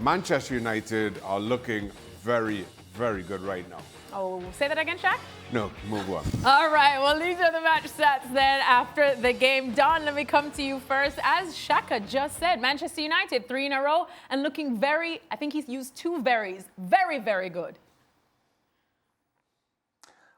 Manchester United are looking very, very good right now. Oh, say that again, Shaq? No, move on. All right, well, these are the match stats then after the game. Don, let me come to you first. As Shaka just said, Manchester United 3 in a row and looking very, I think he's used 2 verys, very, very good.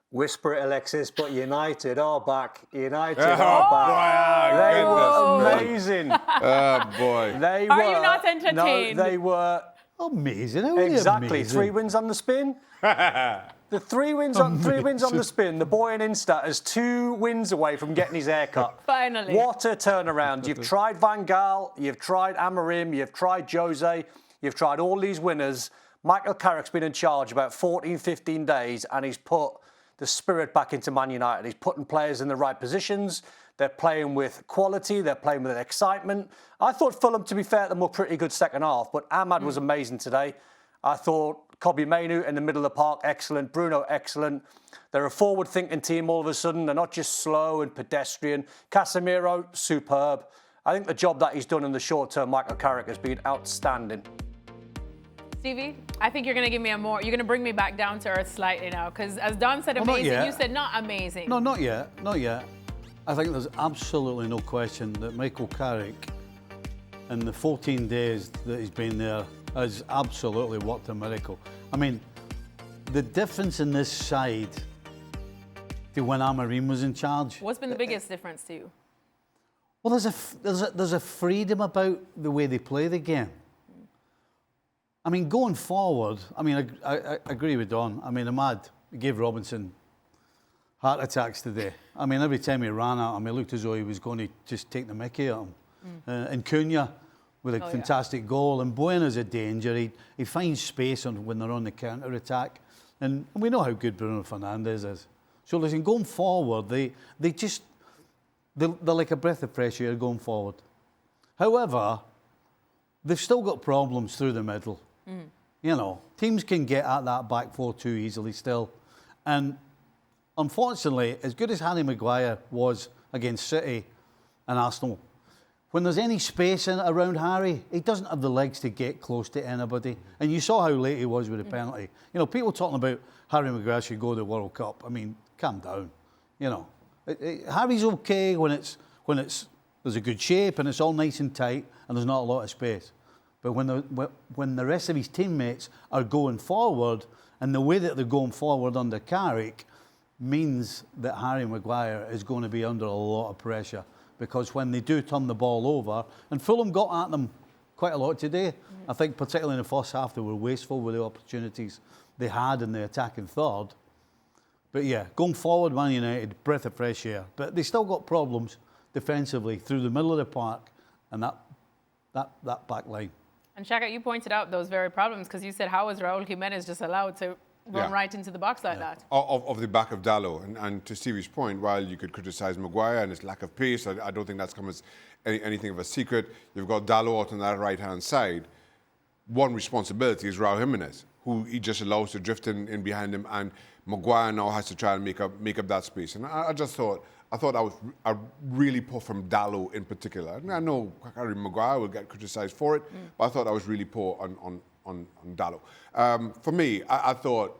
Whisper it, Alexis, but United are back. United are back. They were amazing. Oh, boy. Are you not entertained? No, they were amazing. exactly. Amazing. 3 wins on the spin. The 3 wins on the spin. The boy in Insta is 2 wins away from getting his haircut. Finally. What a turnaround. You've tried Van Gaal, you've tried Amorim, you've tried Jose, you've tried all these winners. Michael Carrick's been in charge about 14, 15 days and he's put the spirit back into Man United. He's putting players in the right positions. They're playing with quality. They're playing with excitement. I thought Fulham, to be fair, them were pretty good second half, but Ahmad was amazing today. I thought Kobbie Mainoo in the middle of the park, excellent. Bruno, excellent. They're a forward-thinking team all of a sudden. They're not just slow and pedestrian. Casemiro, superb. I think the job that he's done in the short term, Michael Carrick, has been outstanding. Stevie, I think you're going to give me you're going to bring me back down to earth slightly now, because as Don said amazing, you said not amazing. No, not yet, not yet. I think there's absolutely no question that Michael Carrick, in the 14 days that he's been there, has absolutely worked a miracle. I mean, the difference in this side to when Amorim was in charge. What's been the biggest difference to you? Well, there's a freedom about the way they play the game. I mean, going forward, I mean, I agree with Don. I mean, Ahmad gave Robinson heart attacks today. I mean, every time he ran at him, he looked as though he was going to just take the mickey at him. And Cunha with a fantastic goal. And Buena's a danger. He finds space when they're on the counter-attack. And we know how good Bruno Fernandes is. So, listen, going forward, they're like a breath of fresh air going forward. However, they've still got problems through the middle. You know, teams can get at that back 4 too easily still. And unfortunately, as good as Harry Maguire was against City and Arsenal, when there's any space around Harry, he doesn't have the legs to get close to anybody. And you saw how late he was with the penalty. You know, people talking about Harry Maguire should go to the World Cup. I mean, calm down. You know, Harry's okay when there's a good shape and it's all nice and tight and there's not a lot of space. But when the rest of his teammates are going forward, and the way that they're going forward under Carrick means that Harry Maguire is going to be under a lot of pressure, because when they do turn the ball over, and Fulham got at them quite a lot today. I think particularly in the first half they were wasteful with the opportunities they had in the attacking third. But yeah, going forward, Man United, breath of fresh air. But they still got problems defensively through the middle of the park and that back line. And Shaka, you pointed out those very problems, because you said, how is Raul Jimenez just allowed to run right into the box like that? Of the back of Dalot. And to Stevie's point, while you could criticise Maguire and his lack of pace, I don't think that's come as anything of a secret. You've got Dalot out on that right-hand side. One responsibility is Raul Jimenez, who he just allows to drift in behind him, and Maguire now has to try and make up that space. And I thought that was really poor from Dalot in particular. I know Harry Maguire will get criticised for it, but I thought that was really poor on Dalot. For me, I thought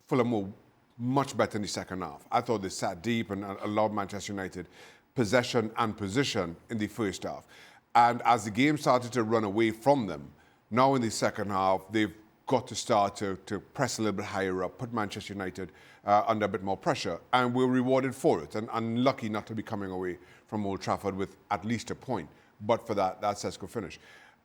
Fulham were much better in the second half. I thought they sat deep and allowed Manchester United possession and position in the first half. And as the game started to run away from them, now in the second half, they've got to start to press a little bit higher up, put Manchester United under a bit more pressure, and we're rewarded for it. And lucky not to be coming away from Old Trafford with at least a point, but for that Sesko finish.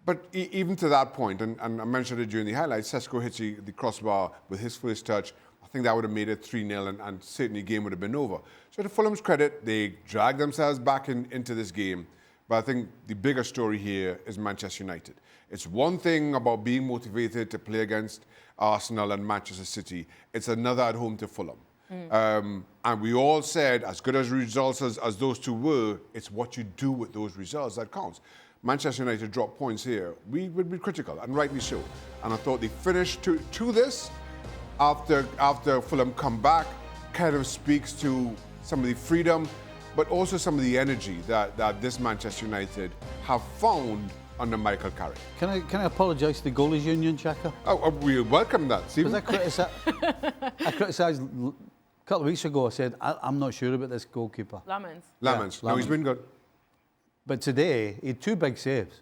But even to that point, and I mentioned it during the highlights, Sesko hits the crossbar with his first touch. I think that would have made it 3-0, and certainly the game would have been over. So to Fulham's credit, they dragged themselves back into this game. But I think the bigger story here is Manchester United. It's one thing about being motivated to play against Arsenal and Manchester City. It's another at home to Fulham. And we all said, as good as results as those two were, it's what you do with those results that counts. Manchester United dropped points here. We would be critical, and rightly so. And I thought they finished to this after Fulham come back, kind of speaks to some of the freedom, but also some of the energy that this Manchester United have found under Michael Carrick. Can I apologise to the goalies union, Shaka? Oh, we welcome that, Stephen. Because I criticised a couple of weeks ago. I said I'm not sure about this goalkeeper. Lamans. Lamans. Yeah, No, he's been good. But today he had 2 big saves.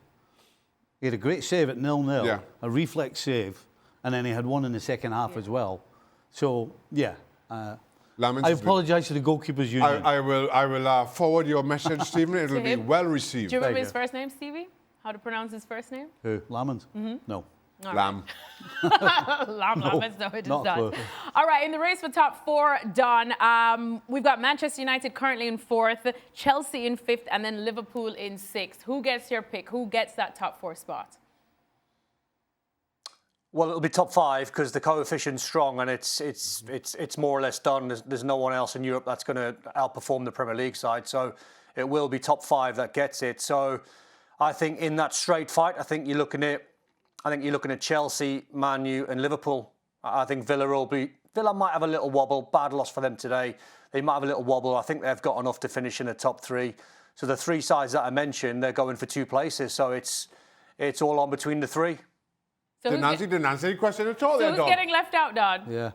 He had a great save at 0-0, Yeah. a reflex save, and then he had one in the second half as well. So yeah. Lamans I has been- apologise to the goalkeepers union. I will forward your message, Stephen. It'll be him? well received. Do you remember Thank his you. first name, Stevie? How to pronounce his first name? Who? Lamans? No. Lamb. Lamans, no, it is not a done. clue. All right, in the race for top 4, done. We've got Manchester United currently in 4th, Chelsea in 5th, and then Liverpool in 6th. Who gets your pick? Who gets that top 4 spot? Well, it'll be top 5 because the coefficient's strong and it's more or less done. There's no one else in Europe that's going to outperform the Premier League side, so it will be top 5 that gets it. So I think in that straight fight, I think you're looking at Chelsea, Man U, and Liverpool. I think Villa might have a little wobble. Bad loss for them today. They might have a little wobble. I think they've got enough to finish in the top 3. So the 3 sides that I mentioned, they're going for 2 places. So it's all on between the 3. So Didn't answer your question at all so there, who's Don. getting left out, Don? Yeah.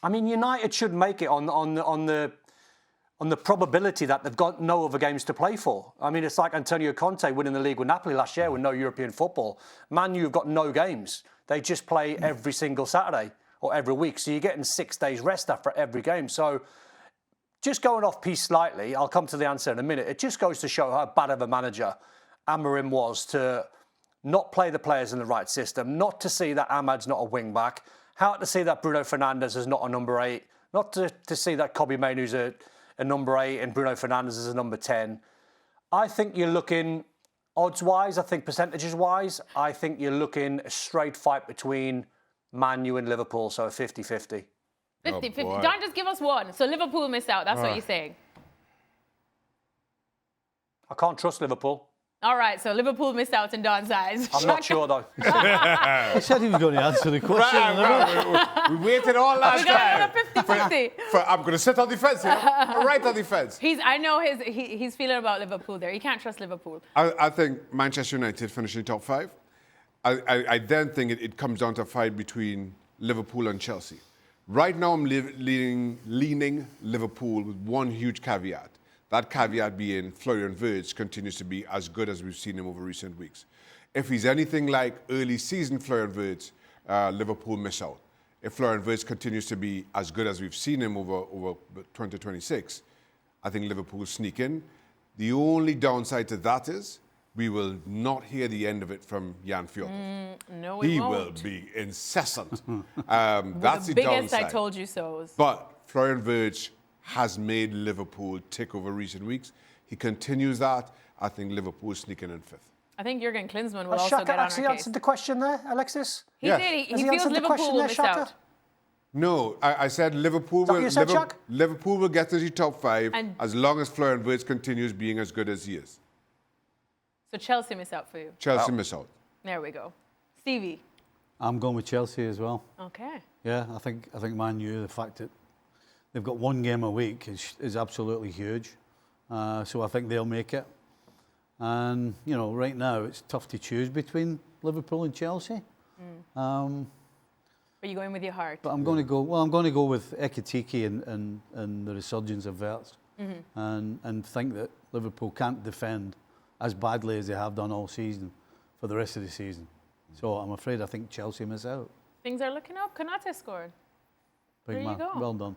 I mean, United should make it on the probability that they've got no other games to play for. I mean, it's like Antonio Conte winning the league with Napoli last year with no European football. Man U have got no games. They just play every single Saturday or every week. So you're getting 6 days rest after every game. So just going off piece slightly, I'll come to the answer in a minute. It just goes to show how bad of a manager Amorim was to not play the players in the right system, not to see that Ahmad's not a wing-back, how to see that Bruno Fernandes is not a number 8, not to see that Kobbie Mainoo's a number 8 and Bruno Fernandes is a number 10. I think you're looking, odds-wise, I think percentages-wise, I think you're looking a straight fight between Man U and Liverpool, so a 50-50. 50-50. boy. Don, just give us one. So Liverpool missed out. That's what you're saying. I can't trust Liverpool. All right, so Liverpool missed out in Don's eyes. I'm not sure, though. He said he was going to answer the question. We waited all last We got time. another 50-50. I'm going to sit on defence here. Right on defence. I know he's feeling about Liverpool there. You can't trust Liverpool. I think Manchester United finishing top 5. I then think it comes down to a fight between Liverpool and Chelsea. Right now, I'm leaning Liverpool with one huge caveat. That caveat being Florian Wirtz continues to be as good as we've seen him over recent weeks. If he's anything like early season Florian Wirtz, Liverpool miss out. If Florian Wirtz continues to be as good as we've seen him over 2026, I think Liverpool sneak in. The only downside to that is we will not hear the end of it from Jan Fjordov. No, we He won't. will be incessant. That's the biggest downside. I told you so's. But Florian Wirtz has made Liverpool tick over recent weeks. He continues that. I think Liverpool sneaking in 5th. I think Jurgen Klinsmann will Has also Shaka get on our actually case. answered the question there, Alexis? He Yes. did. He Has he feels answered the Liverpool question will there, miss Shaka? out. No, I said Liverpool that what you said, Shaq? Liverpool will get to the top 5 And- as long as Florian Wirtz continues being as good as he is. So Chelsea miss out for you. Chelsea miss out. There we go. Stevie. I'm going with Chelsea as well. Okay. Yeah, I think Man U, the fact that they've got 1 game a week is absolutely huge. So I think they'll make it. And, right now it's tough to choose between Liverpool and Chelsea. Are you going with your heart? But I'm going to go with Ekitike and the resurgence of Wirtz. And think that Liverpool can't defend as badly as they have done all season for the rest of the season. So I'm afraid I think Chelsea miss out. Things are looking up. Konate scored. Big There you man. go. Well done.